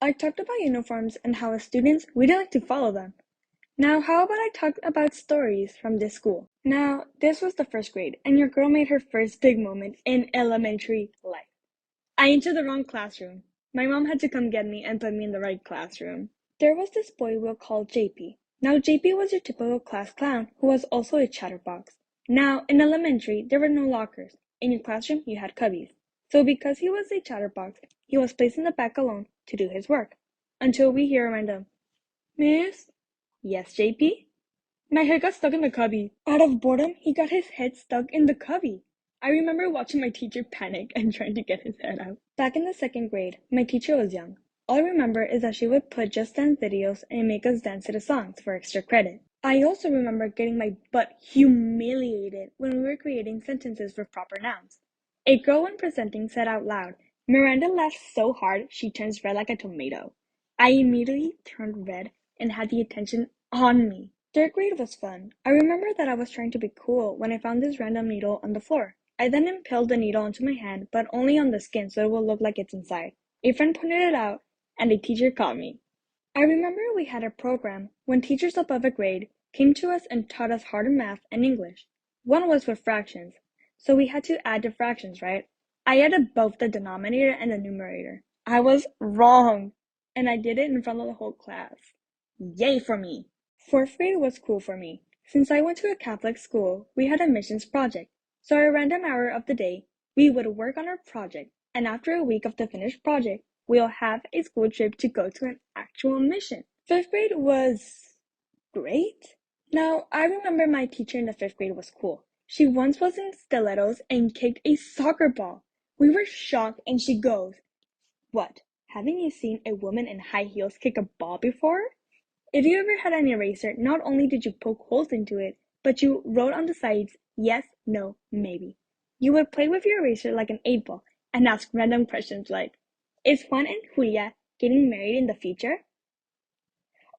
I talked about uniforms and how as students we didn't like to follow them. Now, how about I talk about stories from this school? Now, this was the first grade, and your girl made her first big moment in elementary life. I entered the wrong classroom. My mom had to come get me and put me in the right classroom. There was this boy we'll call JP. Now, JP was your typical class clown who was also a chatterbox. Now, in elementary, there were no lockers. In your classroom, you had cubbies. So because he was a chatterbox, he was placed in the back alone to do his work. Until we hear a random, Miss? Yes, JP? My head got stuck in the cubby. Out of boredom, he got his head stuck in the cubby. I remember watching my teacher panic and trying to get his head out. Back in the second grade, my teacher was young. All I remember is that she would put Just Dance videos and make us dance to the songs for extra credit. I also remember getting my butt humiliated when we were creating sentences with proper nouns. A girl when presenting said out loud, Miranda laughed so hard she turns red like a tomato. I immediately turned red and had the attention on me. Third grade was fun. I remember that I was trying to be cool when I found this random needle on the floor. I then impaled the needle onto my hand, but only on the skin so it will look like it's inside. A friend pointed it out, and a teacher caught me. I remember we had a program when teachers above a grade came to us and taught us harder math and English. One was with fractions, so we had to add the fractions, right? I added both the denominator and the numerator. I was wrong, and I did it in front of the whole class. Yay for me! Fourth grade was cool for me. Since I went to a Catholic school, we had a missions project. So at a random hour of the day, we would work on our project, and after a week of the finished project, we'll have a school trip to go to an actual mission. Fifth grade was great. Now, I remember my teacher in the fifth grade was cool. She once was in stilettos and kicked a soccer ball. We were shocked, and she goes, What? Haven't you seen a woman in high heels kick a ball before? If you ever had an eraser, not only did you poke holes into it, but you wrote on the sides, yes, no, maybe. You would play with your eraser like an 8 ball and ask random questions like, is Juan and Julia getting married in the future?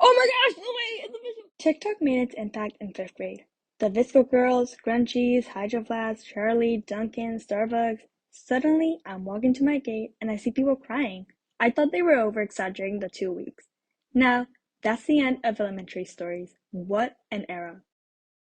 Oh my gosh, no way! TikTok made its impact in 5th grade. The Visco Girls, Crunchies, Hydro Flask, Charlie, Dunkin', Starbucks. Suddenly, I'm walking to my gate and I see people crying. I thought they were over-exaggerating the 2 weeks. Now, that's the end of elementary stories. What an era.